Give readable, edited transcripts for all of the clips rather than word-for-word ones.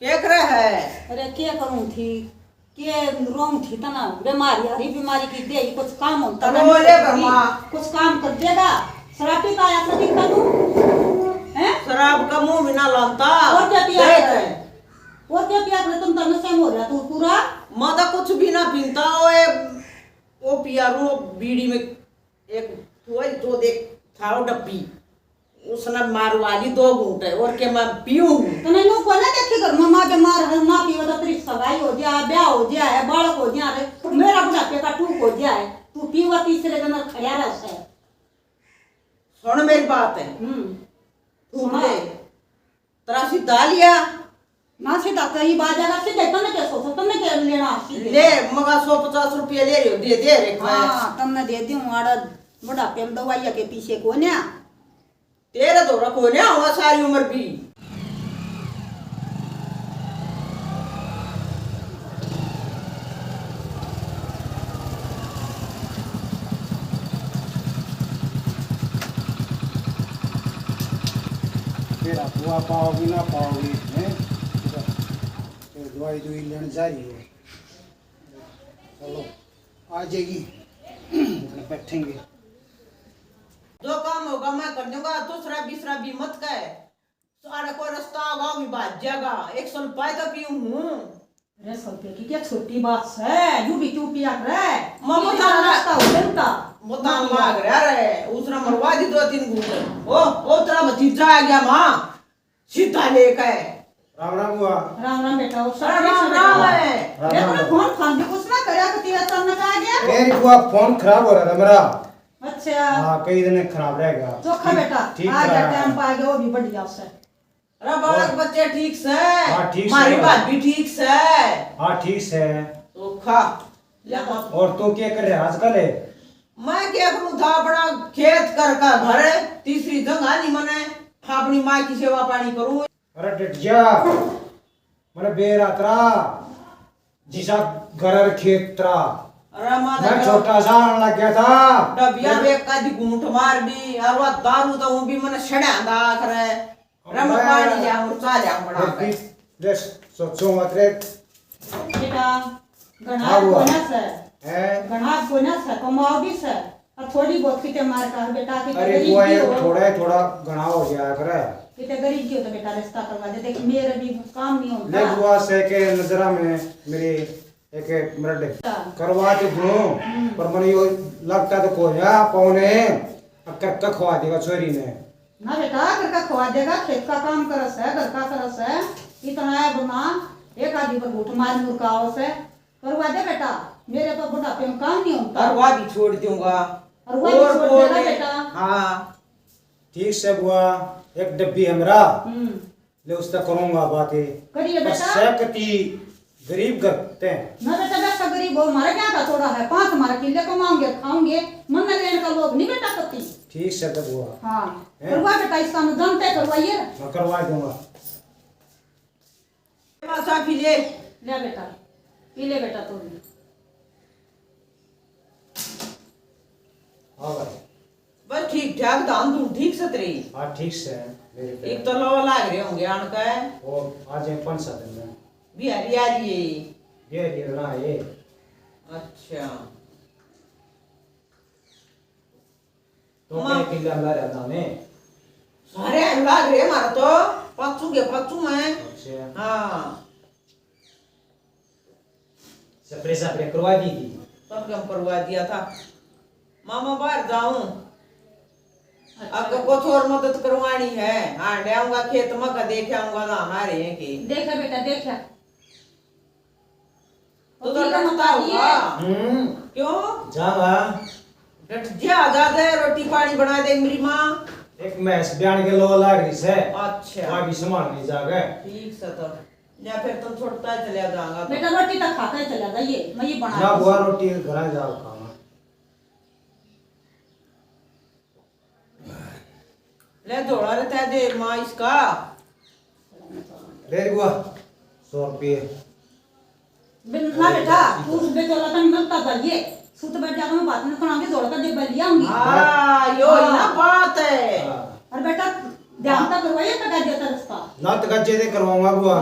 क्या कर रहा है? अरे क्या करूं थी के रोम थी तना बीमारी हरी बीमारी की दे कुछ काम होता ना कुछ काम कर देगा। शराब पीता या तो दिखता तू हैं? शराब का मुंह भी ना लाता। और क्या पिया है? और क्या पिया है? तुम तो नशे में हो रहा तू पूरा। मैं तो कुछ भी ना पीता। वो पिया रो बीड़ी में एक तो देख था डब्बी उसने मारवाली 2 घूंटे और के मैं पीऊं तो नहीं नो को ना देखी कर मम्मा बीमार है ना पीओ तो तेरी सगाई हो जाए ब्याह हो जाए बालक हो जाए मेरा बुढ़ापे का टूक हो जाए तू पीवा तीसरे दिन खड़ा रह से। सुन मेरी बात है। सुना ले तेरा सीधा लिया ना सीधा कहीं बाजार से देखो ना क्या सोचो तुमने क्या लेना ले मगा 150 रुपया ले रही हो दे रे। हां तुमने दे दी हूं आड़ा बुढ़ापे में दवाइया के पीछे को ना तेरा तो रखो ना हुआ सारी उम्र भी। तेरा बुआ पाओगी ना पाओगी हैं? दवाई दुई लेने जा रही है। चलो आ जाएगी बैठेंगे। जो काम होगा मैं कर दूंगा। तो शराबी मत कह। सारा कोई रास्ता होगा भी बात जाएगा। 100 रुपये तो पीऊं हूँ। अरे 100 रुपये की क्या छोटी बात है यू भी क्यों पिया रे मम्मा का रास्ता हो गया बताओ मांग रहा रे उसने मरवा दी 2-3 घूंटे। ओ तेरा भतीजा आ गया मां सीधा लेके। राम राम बुआ। राम राम बेटा राम है। ये फोन खान भी कुछ ना करया कि तेरा तन का आ गया। मेरी बुआ फोन खराब हो रहा था मेरा। अच्छा हां कई दिन खराब रहेगा। चोखा बेटा आ गया टाइम पा गया वो भी बढ़िया से। अरे बालक बच्चे ठीक से? हां ठीक से। हमारी बात भी ठीक से। हां ठीक से। चोखा और तू क्या कर रहा आजकल है? मैं क्या करूं था बड़ा खेत कर का घर तीसरी जगह नहीं मने अपनी माँ की सेवा पानी करूं। अरे डटिया मैंने बेरात्रा जिसा घर खेत त्रा अरे मैं छोटा सा लग गया था डबिया बेक का दी घूंट मार दी और वो दारू तो वो भी मैंने छड़ा दा करे रम पानी ले और चा ले बड़ा के देख सोचो मत रे बेटा गणा बोनस है गणा बोनस है कमाओ भी से और थोड़ी बहुत किते मार का बेटा की अरे बुआ ये थोड़ा घना हो गया करे किते गरीब की हो तो बेटा रिश्ता करवा दे देख मेरे भी काम नहीं होता ले बुआ से के नजरा में मेरी एक मिनट करवा तो दूं पर मन यो लगता तो को या पौने अक्का खवा देगा छोरी ने ना बेटा घर का खवा देगा खेत का काम करस है घर का करस है इतना है बना एक आदमी पर घूट मार मुर्काओ से करवा दे बेटा मेरे तो बुढ़ापे में काम नहीं होता और वह भी छोड़ दूंगा और वह भी छोड़ देगा बेटा। हां ठीक से बुआ एक डब्बी हमरा ले उसका करूंगा बातें करिए बेटा सकती गरीब करते हैं ना बेटा वैसा गरीब हो हमारे क्या का थोड़ा है 5 हमारे किले कमाओगे खाओगे मन न लेने का लोग नहीं बेटा करती। ठीक से तो बुआ हां करवा बेटा इसका हम जानते करवाइए मैं करवा दूंगा। मासा पी ले बेटा पी ले बेटा तू हां भाई बस ठीक ठाक दान दूं ठीक से तेरी। हां ठीक से मेरे पे एक तो लो लाग रहे होंगे आन का और आज 5-7 दिन में बिहारी आ जी ये ना ये अच्छा तो क्या किला ला रहा था ने सारे लाग रहे हमारा तो पक्चू में। अच्छा हां सप्रे करवा दी थी सब काम करवा दिया था। मामा बाहर जाऊं आपको कुछ और मदद करवानी है। हाँ डाऊंगा खेत में का देख आऊंगा ना हमारे हैं कि देखा बेटा देखा तो डरता होगा। क्यों जावा डट जा दे रोटी पानी बना दे मेरी माँ। एक मैस बयान के लो लाग रही से अच्छा वहां भी संभाल नहीं जागे ठीक से तो या फिर तुम छोड़ता चले जाऊंगा बेटा रोटी तक खाता ही चला जाइए मैं ये बना ना बुआ रोटी घर जाओ खाना ले थोड़ा रहता दे माँ इसका ले बुआ 100 रुपये ना बेटा तू बेचोला तो मिलता जाइए सूत बैठ जाकर मैं बात में सुना के जोड़ कर दे बलिया होंगी। हाँ यो ही ना बात है। और बेटा ध्यान तक करवाइए टका देता रास्ता नत गज्जे दे करवाऊंगा बुआ।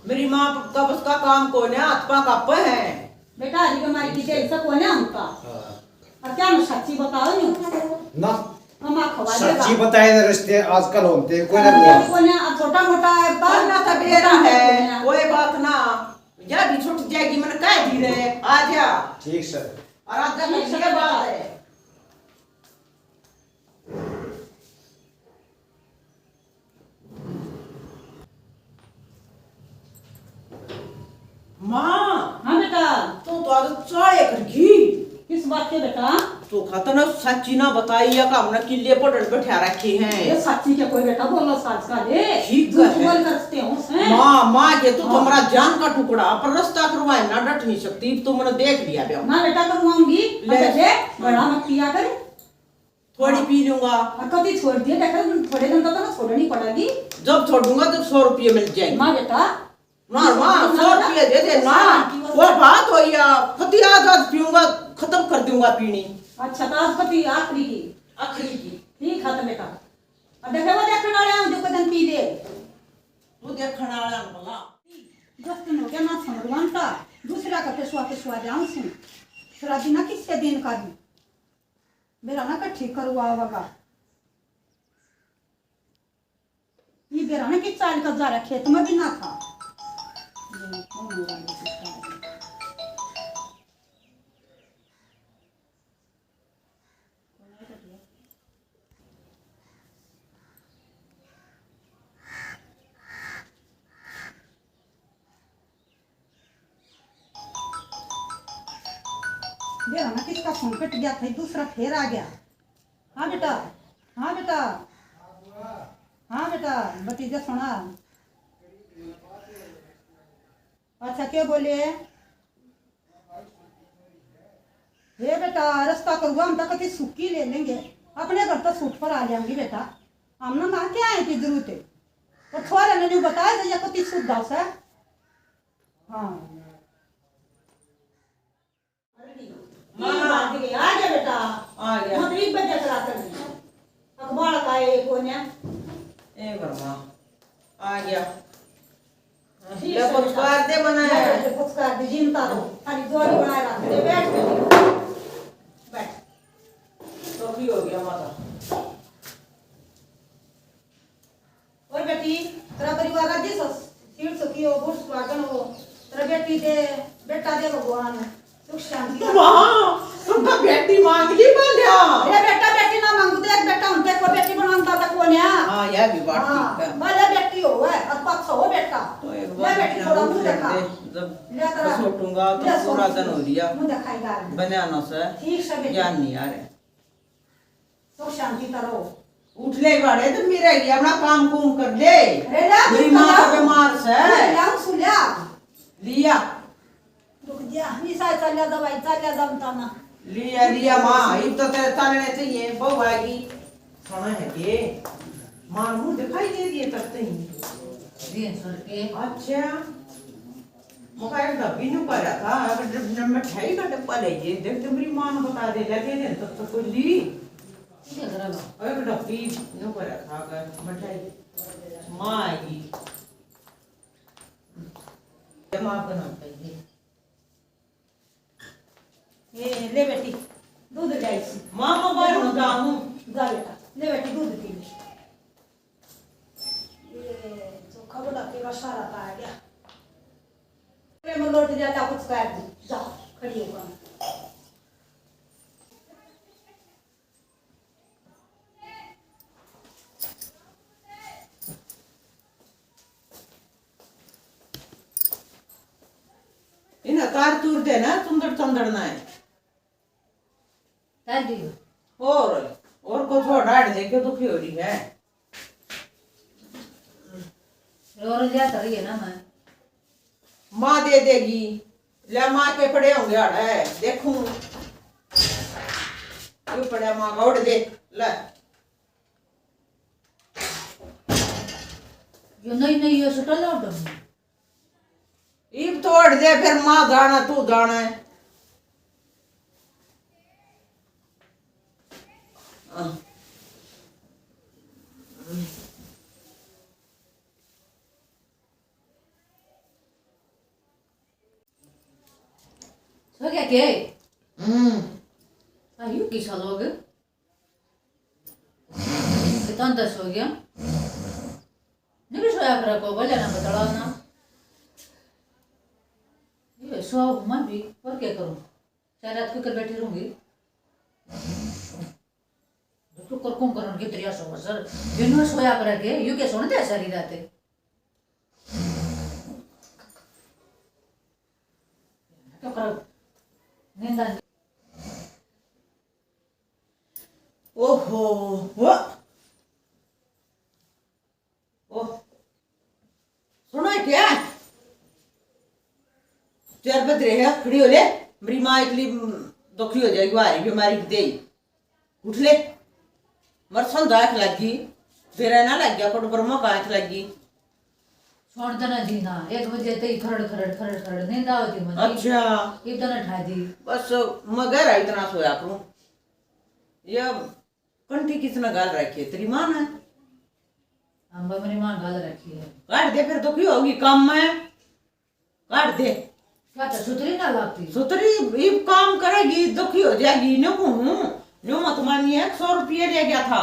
मेरी माँ का बस का काम को ना हाथ पा काप है। बेटा हरी बीमारी की दे सब कोने हमका और क्या मैं सच्ची बताओ नी ना हम खवा देगा सच्ची बताए दे रिश्ते आजकल होते कोई ना बुआ। कोने अब छोटा मोटा है करना तो बेरा है, कोई बात ना। या भी छूट जाएगी मैंने कह दी रे, आ जा। ठीक सर। और आज जब ये बात है माँ। हाँ बेटा तो आज चाय करगी किस बात के बेटा तो खतना सच्ची ना बताई या का हमने किले पर बैठा रखे हैं। ये सच्ची के कोई बेटा बोलो सच का ले ठीक है। बोल करते हो हैं माँ के तो तुम्हारा जान का टुकड़ा पर रास्ता करवाए ना डट नहीं सकती तो मैंने देख लिया बे। ना बेटा करवाऊंगी ले। अच्छा बड़ा मत पिया कर थोड़ी पी लूंगा। और कभी छोड़ दिए देखा थोड़े दिन तक ना छोड़नी पड़ेगी जब छोड़ूंगा तो 100 रुपये मिल जाएंगे। माँ बेटा ना माँ 100 रुपये दे दे ना। वो बात हो या खती आज पीऊंगा खत्म कर दूंगा पीनी। अच्छा तो आज कभी आखिरी की आखिरी की ठीक है तो बेटा अब देखे वो देखने वाले हैं जो कोई दिन पी दे तू देखने वाला बोला 10 दिन हो गया ना समझवान का दूसरा का पेशवा जाऊं सुन थोड़ा दिन किसके दिन का भी मेरा ना का ठीक करवा होगा ये बेरा ना कि चाल का जा रहा खेत में भी ना था बेरा ना किसका फोन कट गया था दूसरा फिर आ गया हाँ बेटा हाँ बेटा हाँ बेटा भतीजा सुना अच्छा क्या बोले हे बेटा रास्ता करूँगा हम तो कभी सुक्की ले लेंगे अपने घर तो सूट पर आ जाएंगे बेटा हमने माँ क्या आए की जरूरत है तो थोड़ा मैंने बताया था या कभी सुधा से हाँ आ गया बेटा आ गया। हम 1 बजे चला कर अखबार का एक कोने ए बर्मा आ गया। ठीक ले है कुछ बेटा। कर दे बनाया ले कुछ कर दे जिनता तो खाली जोड़ी बनाए रख दे बैठ बैठ तो भी हो गया माता। और बेटी तेरा परिवार का जिस सीट सुखी हो बुढ़ स्वागन हो तेरा बेटी दे बेटा दे भगवान सुख शांति तुमका बेटी मांग ली बोलिया। अरे बेटा बेटी ना मांगू तो एक बेटा उनके को बेटी बनाता था कौन है हाँ यह भी बात ठीक है। भले बेटी हो है और पक्ष हो बेटा तो एक ले बार बेटी थोड़ा मुंह देखा जब ले तेरा सोटूंगा तो पूरा दिन हो लिया मुंह दिखाएगा बनाना से ठीक से बेटी ज्ञान नहीं आ रहे सुख शांति करो उठ ले बड़े तो मेरा ये अपना काम कुम कर ले। अरे ला मेरी माँ का बीमार से ला सुलिया लिया रुक जा निशा चल जा दवाई चल जा दमता ना लिया लिया माँ ये तो तेरे चलने चाहिए बहु आएगी सुना है के माँ मुँह दिखाई दे दिए करते ही अच्छा मुझे एक डब्बी नहीं पड़ा था अगर मिठाई का डब्बा ले जे देख तो मेरी माँ ने बता दे लगे दिन तब तक कोई ली और एक डब्बी नहीं पड़ा था अगर मिठाई माँ आएगी माँ बनाते हैं ये ले बेटी दूध ले आई सी माँ मोबाइल में जाऊँ जा बेटा ले बेटी दूध पी ले ये चोखा बड़ा तेरा सारा आ गया अरे मैं लौट जाता कुछ कर दूं जा खड़ी होकर इन तार तूर दे ना सुंदर चंदर ना है कर दी और को थोड़ा डाट दे के दुखी हो रही है और जा कर ये ना मैं माँ दे देगी ले माँ के पड़े होंगे आड़ा है देखूं क्यों पड़ा माँ का उड़ दे ले जो नहीं नहीं ये सुटल लौट इब तोड़ दे फिर माँ जाना तू जाना है के हम्म आयु किसा लोग कितना 10 हो गया नहीं सोया करा को बोले ना बताओ ना ये सो मैं भी और क्या करूं सारी रात को कर बैठी रहूंगी तो कर कौन करन के तरिया सो सर बिनु सोया करा के यू के सोने दे सारी रात क्या कर नींद आ ओहो वो ओह सुनो क्या चार बज रहे हैं खड़ी हो ले मेरी माँ इतनी दुखी हो जाएगी वारी बीमारी की दे उठ ले मरसल दाख लगी फिर ना लग गया कोट ब्रह्म का आंख लगी छोड़ देना दी ना 1 बजे तक खरड़ नींद आवती मुझे अच्छा इतना ठा दी बस मगर इतना सोया करूं ये कंठी किसने गाल रखी है तेरी माँ ने अम्बा मेरी माँ गाल रखी है काट दे फिर तो क्यों होगी काम में काट दे क्या तो सुतरी ना लगती सुतरी ये काम करेगी दुखी हो जाएगी न्यू मत मानिए 100 रुपये ले गया था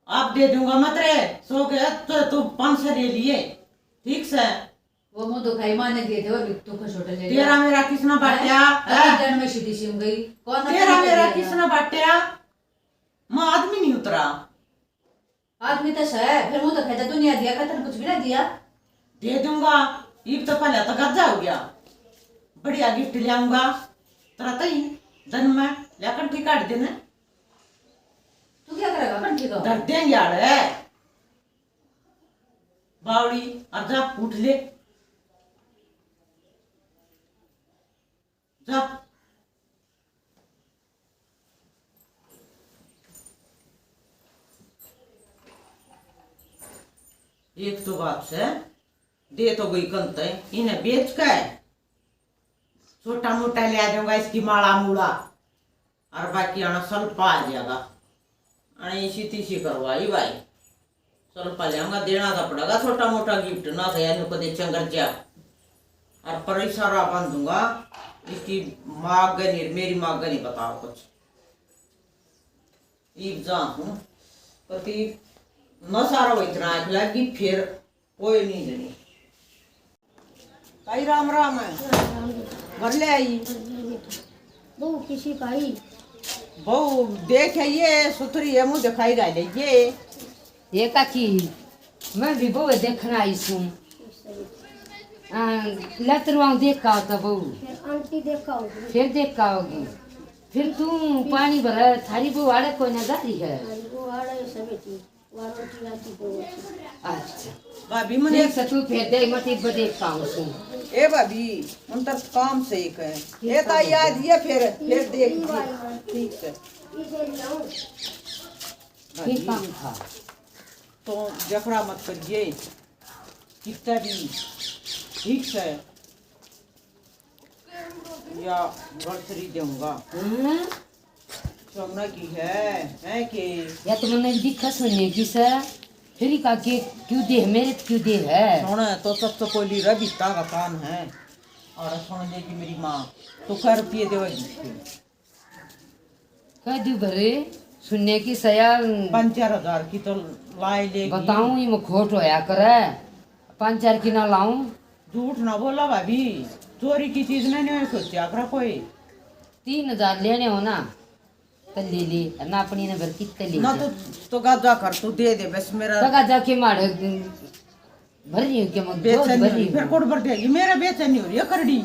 आप दे दूंगा मत रे 100 गया तो 500 ले लिए ठीक से वो मुंह दुखाई माँ ने दिए थे वो भी तो खुश होटल ले तेरा मेरा किसने बांटा जन में सीधी सिम गई कौन तेरा मेरा किसने बांटा माँ आदमी नहीं उतरा आदमी तो है फिर मुंह दुखाई तो दुनिया दिया कतन कुछ भी ना दिया दे दूंगा ये तो पहले तो गज्जा हो गया बढ़िया गिफ्ट ले आऊंगा तेरा तई धन में लेकर ठीक काट देना तू क्या करेगा कंठी का धर देंगे यार है बावड़ी अब जा उठ ले जा एक तो बात से दे तो गई कंत है इन्हें बेच के छोटा मोटा ले आ जाऊंगा इसकी माला मूला और बाकी आना सल्पा आ जाएगा आणि इसी तीसी करवाई भाई सल्पा ले आऊंगा देना तो पड़ेगा छोटा मोटा गिफ्ट ना तो यानी को दे चंगर जा और परिसारा बांधूंगा इसकी मागनी मेरी मागनी बताओ कुछ ईब जा हूँ पति न सारा वो इतना आग लगी फिर कोई नहीं जनी कई राम राम है घर ले आई बहू किसी का ही बहु देख ये सुथरी है मुँह दिखाई गा ये काकी मैं भी बहु देखना आई सू लतरवाऊ देख का होता बहु फिर आंटी देखा होगी फिर देख का होगी फिर तू पानी भरा थारी बहु आड़े कोई ना गाड़ी है वो आ रहे सभी चीज वारोटी आती बहुत अच्छा भाभी मने देख तू फिर दे मती बदेख पाऊं सू ए भाभी उन तक काम से एक है ये तो याद ये फिर देख ठीक है इसे लाऊं फिर काम था तो जफरा मत करिए कितना भी ठीक से या ग्रोसरी दूंगा सोना की है कि या तो मैंने दिखा सुनने की सर फिर का के क्यों दे मेरे क्यों दे है सोना तो सब तो कोई रबिता का काम है और सोना देगी मेरी माँ तो क्या रुपये देगी कह दू भरे सुनने की सया 5-4 की तो लाई लेगी बताऊं ये खोट होया करे 5-4 की ना लाऊं झूठ ना बोला भाभी चोरी की चीज नहीं सोचा करा कोई 3,000 लेने हो ना तो ले ले ना अपनी ने भर कितने ले ना तो गाजा कर तू दे दे बस मेरा तका जाके मार भर रही हूँ क्या मैं बहुत बेचैनी भर हो रही रही, फिर हूँ कोट भर देगी मेरा बेचैनी हो रही है करड़ी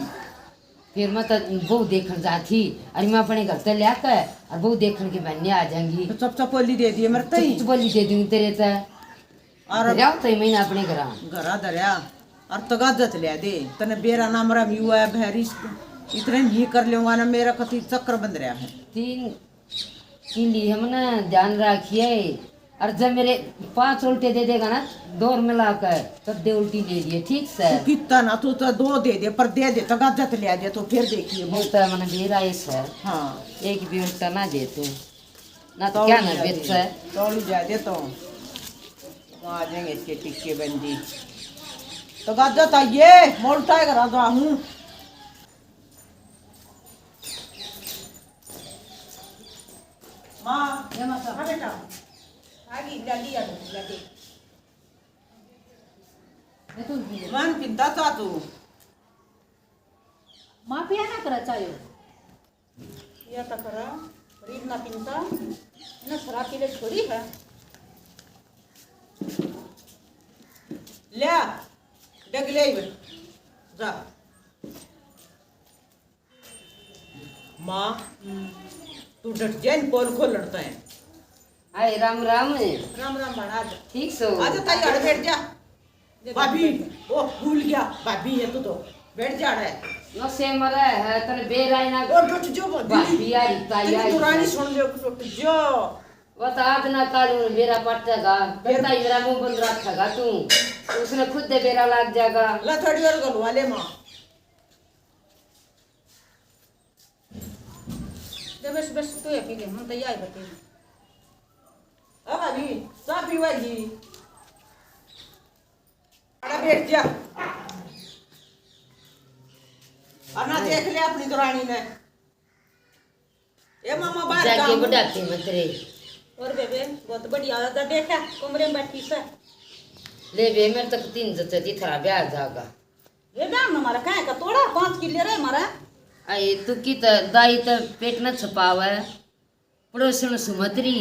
फिर मैं तो बहु देखने जाती अरे मैं अपने घर से ले आकर और बहु देखने के बनने आ जाऊंगी तो सब चपोली दे दिए मेरे तई तो बोली दे दूंगी तेरे तो और जाओ तो महीना अपने घर घरा दरिया और तो गाजत ले दे तने बेरा नाम रहा भी हुआ है भैरिस इतने ही कर लूंगा ना मेरा कति चक्कर बंद रहा है तीन लिए हम ना ध्यान रखिए और जब मेरे 5 उल्टे दे देगा ना 2 मिलाकर तब दे उल्टी ले लिए ठीक से तू कितना ना तू तो 2 दे दे पर दे दे तो गाजत ले दे तो फिर देखिए बोलता है मैंने बेरा है सर हाँ एक भी उल्टा ना दे तू ना तो क्या ना बेच है तोड़ी जा दे तो आ जाएंगे इसके टिक्के बंदी तो गाजत आइए मोल्टा करा हूँ हाँ ये मसा हाँ बेटा आगे लड़ी आ लड़ी ये तू भी मन पिंता था तू मां पिया ना करा चायो या तकरा रीत ना पिंता ना शराब पीले छोड़ी है ले डगले जा माँ तू डट जाए पोल को लड़ता है आए राम राम राम राम महाराज ठीक सो आजा ताई अड़ बैठ जा भाभी ओ भूल गया भाभी है तू तो बैठ जा रहा है न से मरे है तने बेराई ना और डट जो भाभी यारी ताई आई तू रानी सुन ले डट जो वो तो आज ना कालू मेरा पटेगा बेटा मेरा मुंह बंद रखेगा तू उसने खुद दे बेरा लग जाएगा ला थोड़ी और गलू वाले माँ दे बस बस तू ये पी ले हम तैयार बते अब अभी सब पीवागी अड़ा बैठ जा अन्ना देख ले अपनी तो रानी ने ए मामा बाहर जाके काम बुढ़ाते मत रे और बेबे बहुत बढ़िया था देखा कमरे में बैठी से ले बे मेरे तक 3 जती थरा ब्याह जागा ये दाम हमारा काहे का तोड़ा 5 किलो रे हमारा आई तू की त दाई त पेट न छपावे पड़ोसन सुमतरी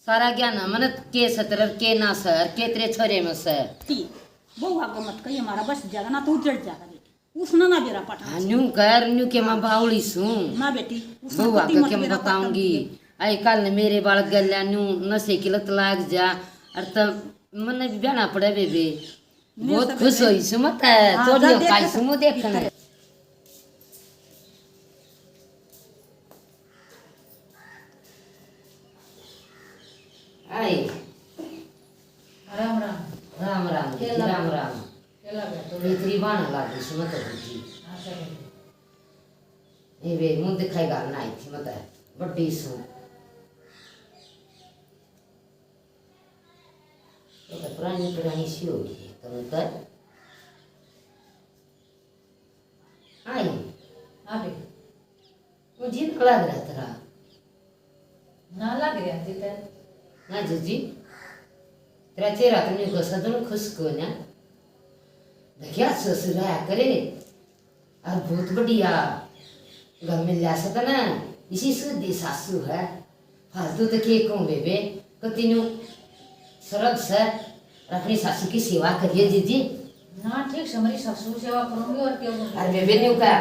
सारा ज्ञान मन के सतर के ना सर के तेरे छोरे में सर ती बहुआ को मत कही हमारा बस जाएगा ना तो उजड़ जाएगा बेटी उसने ना बेरा पटा न्यू कर न्यू के मैं बावली सू ना बेटी उसने बउआ पति का मत क्या बेरा बताऊंगी पटा आई कल मेरे बाल गल्या न्यू नशे की लत लाग जा और तब मन भी बहना पड़े बेबे बहुत खुश होई सु मत हाँ, तोड़ियो जा देख काई सुमो देखना आई राम राम राम राम केला राम राम केला बे तो इतनी बाना लागी सु मत बुझी अच्छा ए वे मुंह दिखाएगा ना आई थी मत बड्डी सु तो पुरानी सी होगी तुम कर आई अबे मुझे तो लग रहा तेरा ना लग रहा जीते ना जीजी तेरा चेहरा तो नहीं गुस्सा तो खुश को ना देखिया ससुर आया करे और बहुत बढ़िया घर में ला सकता ना इसी सुधी सासू है फालतू तो के कहूँ बेबे कतिनु सरग से अपनी सासू की सेवा करिए जीजी ना ठीक से हमारी सासू सेवा करूंगी और क्या करूंगी और बेबे ने क्या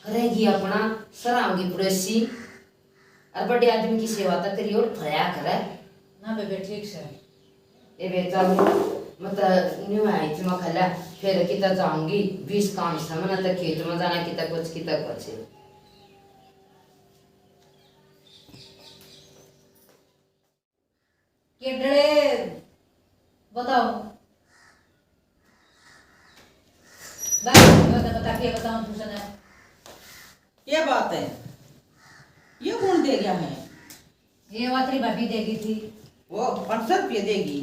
करेगी अपना सरांगी पड़ोसी और बड़े आदमी की सेवा तो करिए और फया करे ना बेबे ठीक से ये बेटा मतलब न्यू आई थी मैं खला फिर कितना जाऊंगी 20 काम समझना तक खेत में जाना कितना कुछ केडड़े बताओ बता के बताऊं तुझे ये बात है ये कौन दे गया मैं ये वातरी भाभी देगी थी वो 500 रुपये देगी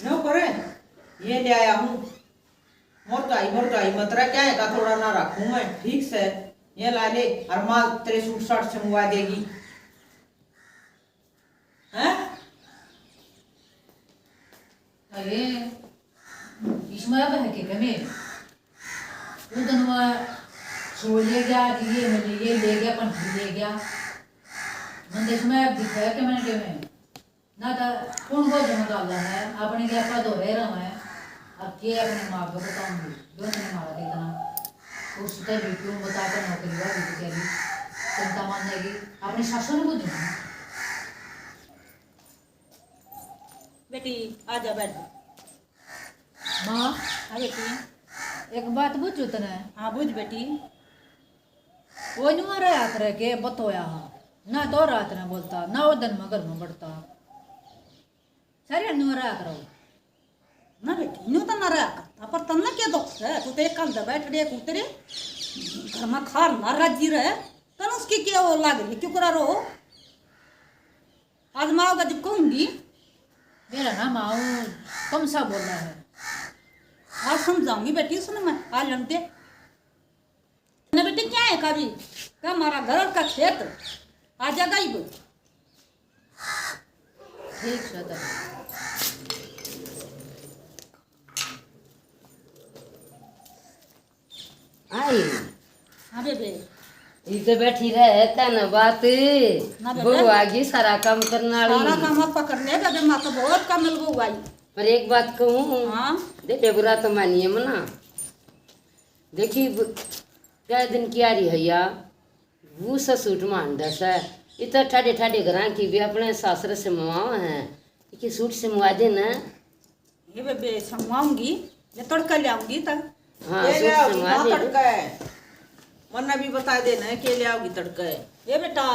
न करे ये ले आया हूँ मोरताई मतरा क्या है का थोड़ा ना रखूँ मैं ठीक से ये ला ले और माँ तेरे सूट साट से मंगवा देगी हैं अरे इसमें अब है कि कमी वो दिन छोड़ ले गया ये मैंने ये ले गया पर ले गया मैंने इसमें अब दिखाया कि मैंने क्या में ना था कौन बहुत जमा डाला है अपने क्या पद हो रहे रहा है अब के अपने माँ को बताऊंगी जो मैंने मारा कितना उस तरह भी क्यों बताकर नौकरी वाली बेचारी चिंता मान जाएगी अपनी सासू ने बुझ बेटी आजा बैठ माँ हाँ बेटी एक बात बुझू तने हाँ बुझ बेटी वो नुआ रात रह के बतोया ना तो रात ना बोलता ना वो दिन में घर में बढ़ता सारे नुआ रात रहो ना बेटी न्यू तो ना रहा करता पर तन्ना क्या दुख है तू तो एक कल दे बैठ रही है तेरे घर में खार ना राजी रहे तन उसकी क्या वो लाग रही क्यों करा रो आज माँ का जब कहूंगी मेरा ना माँ कम सा बोल रहा है आज समझाऊंगी बेटी सुन मैं आज लड़ते ना बेटे क्या है कभी क्या हमारा घर का खेत आ जाएगा ही वो। ठीक है तो आई हाँ बेबे इधर बैठी रहे ता न बात ना बेटा। बहु आगे सारा काम करना सारा वाली काम आप पकड़ने का माँ तो बहुत कम मिल गई आई। पर एक बात कहूँ हाँ देखिए बुरा तो मानिए मना देखी क्या दिन की आ रही हैया वो सा सूट मान दस है इतना ठाडे ठाडे घर की भी अपने सासरे से मवाओ हैं कि सूट से मुआ दे ना ये बेबे समवाऊंगी मैं तड़का ले आऊंगी तब। हाँ के ले सूट से आओगी मुआ माँ दे तड़का है, वरना भी बता देना के ले आओगी तड़का है। ये बेटा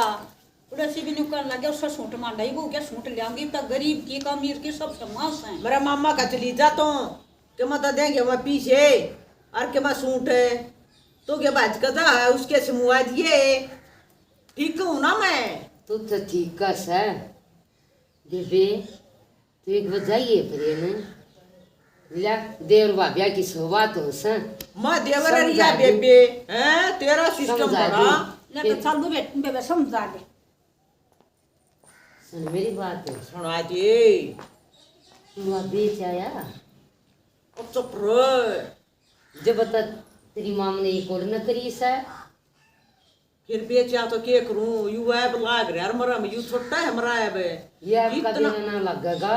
उड़सी भी निकल लगे उसका सूट मांडा ही वो क्या सूट ले आऊंगी तब गरीब की का अमीर की सब समास हैं। मेरा मामा का चली जा तो के मत देंगे वह पीछे और के मैं सूट है तो के बाज कदा है उसके से मुआ दिए ठीक हूँ ना मैं। तू तो ठीक कस है बेबे तू एक बार जाइए फिर न ला देवर बाबिया की शोभा तो सा मैं देवर रिया समझा दी। बेबे हैं तेरा सिस्टम समझा बड़ा दी। ले तो चल दो बेबे समझा ले। सुन मेरी बात सुना दे तू अब बेच आया अब चुप रह। जब बता तेरी माम ने ये कोड न करी सा फिर बेचा तो के करूं यू ऐप लाग रहा है मरा में यू छोटा है मरा है बे ये आपका इतना देना ना लगेगा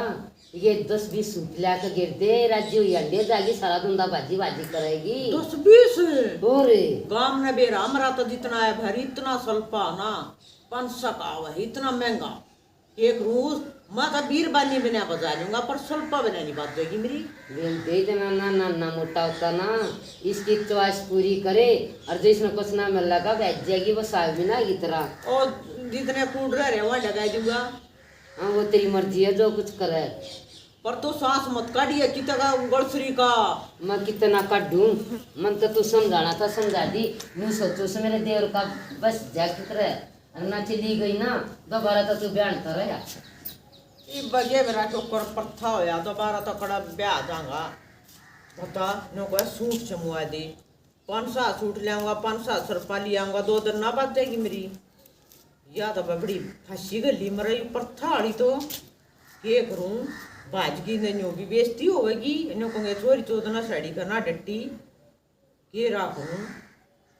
ये 10-20 सूट ला के गिर दे राज्य हुई अंडे जागी सारा धंधा बाजी बाजी करेगी 10-20 और गांव ने बेरा हमारा तो जितना है भरी इतना सल्पा ना 500 का हुआ है इतना महंगा एक रूस मैं तो बीरबानी बना बजा लूंगा पर सल्पा बना नहीं बात होगी मेरी दे देना ना ना ना मोटा होता ना इसकी च्वाइस पूरी करे और जिसमें कुछ ना मिल लगा बैठ जाएगी वो साल में ना की तरह और जितने कूड़ रहे वहाँ लगा दूंगा। हाँ वो तेरी मर्जी है जो कुछ करे पर तो सांस मत काटिए कितना गड़सरी का मैं कितना काटूं मन तो तू समझाना था समझा दी मैं सोचो से मेरे देवर का बस जाके करे और ना चली गई ना दोबारा तो तू बयान कर रहा ये बगे मेरा टोकर पत्था होया दोबारा तो कड़ा ब्याह जाऊंगा बता नो को सूट से मुआ दे 500 सूट ले आऊंगा 500 रुपया ले आऊंगा 2 दिन ना बात जाएगी मेरी या तो बड़ी फंसी गली मरे पत्था आड़ी तो ये करूं भाजगी नहीं होगी बेइज्जती होगी इन्हों कहूँगे चोरी चोदना साड़ी करना डट्टी ये राखूं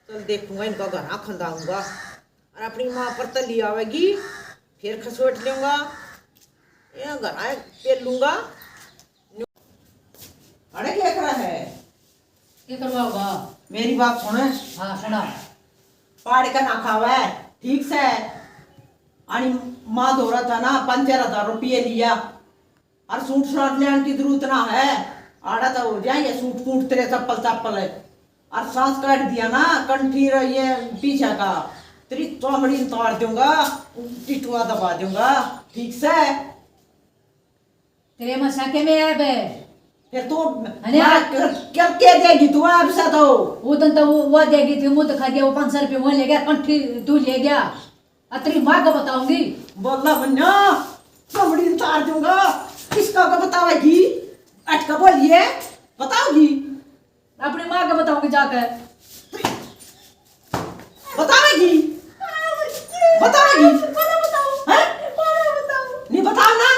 चल देखूंगा इनका घर खंदाऊंगा और अपनी माँ पर तली आवेगी फिर खसोट लूंगा ये घर आए पेल लूंगा। अरे क्या कर रहा है क्या करवाओगा? मेरी बात सुन हाँ सुना। पहाड़ का ना खावा है ठीक से आणि माँ धो रहा था ना 5,000 रुपये लिया और सूट साट लेने की जरूरत ना है आड़ा तो हो जाए सूट फूट तेरे चप्पल चप्पल है और सांस काट दिया ना कंठी ये पीछे का तेरी चौमड़ी तोड़ दूंगा टिटुआ दबा दूंगा ठीक से तेरे मसाके में है बे फिर तो अरे क्या क्या देगी तू अब से तो वो दिन तो वो देगी थी मुँह दिखा दिया वो 500 रुपये वो ले गया कंठी तू ले गया तेरी माँ को बताऊंगी बोला बन्ना चमड़ी उतार दूंगा किसका को बतावेगी अटका बोलिए बताओगी अपनी माँ को बताऊंगी जाकर बतावेगी बतावेगी हैं? नहीं बताओ ना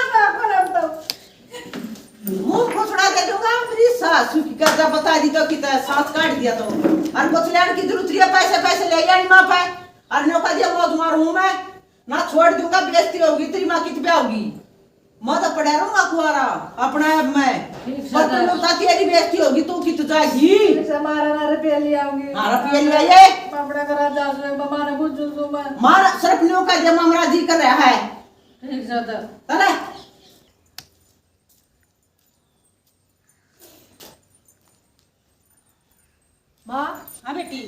मुंह खोसड़ा दे दूंगा मेरी सासू की कर्जा बता दी तो कितना साथ काट दिया तो और कुछ लेने की जरूरत है पैसे पैसे ले जानी माँ पे और नौका दिया मौज मारूं मैं ना छोड़ दूंगा बेइज्जती होगी तेरी माँ की तो होगी मैं तो पढ़ा रहूंगा कुआरा अपना अब मैं पर तुम लोग ताती तेरी बेइज्जती होगी तू कित जाएगी मारा ना रुपये ले आऊंगी हाँ रुपये ले आइए पापड़ा करा जा मामा ने कुछ जो मैं मारा सिर्फ नौका दिया मामरा जी कर रहा है ठीक है तो अरे माँ हाँ बेटी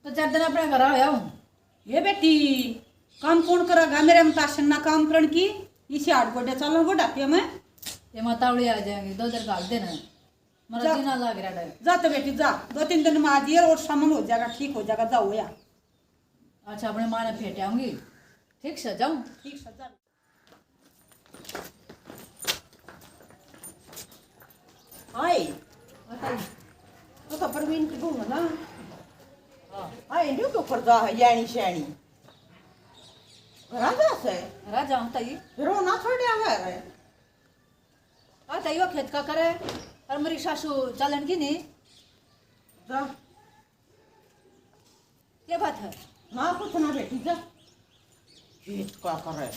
तो 4 दिन अपने घर आया हूँ ये बेटी काम कौन करेगा मेरे मुताशन ना काम करण की इसे 8 गोडे चलो वो डाकिया मैं ये मातावड़ी आ जाएंगे 2 दिन काट देना मेरा जा। दिन ना लग रहा है जा तो बेटी जा 2-3 दिन में आ जाइए और सामान हो जाएगा ठीक हो जाएगा जाओ या अच्छा अपने माँ ने फेंटे आऊंगी ठीक से जाऊँ ठीक से जा आई बताइए तो परवीन की दूंगा ना हाँ इंडियो के ऊपर जा है यानी शैनी राजा से राजा हूँ तई रोना छोड़िया है रे आ तईयो खेत का करे और मेरी सासू चलन की नहीं जा ये बात है ना कुछ ना बेटी जा खेत का करे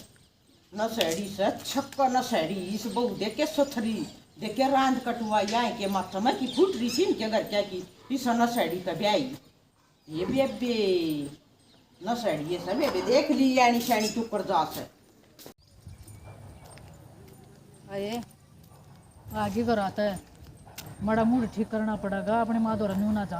नशेड़ी से छक्का नशेड़ी इस बहू देख के सुथरी देख के रांद कटुआई आए के माथा में की फूट रही थी के घर क्या की इस नशेड़ी का ब्याई ये बेबे नशेड़ी ये सब बेबे देख ली यानी शानी तू कर जा से आए आगे कर आता है, बड़ा मूड ठीक करना पड़ेगा अपने माँ द्वारा न्यू ना जा।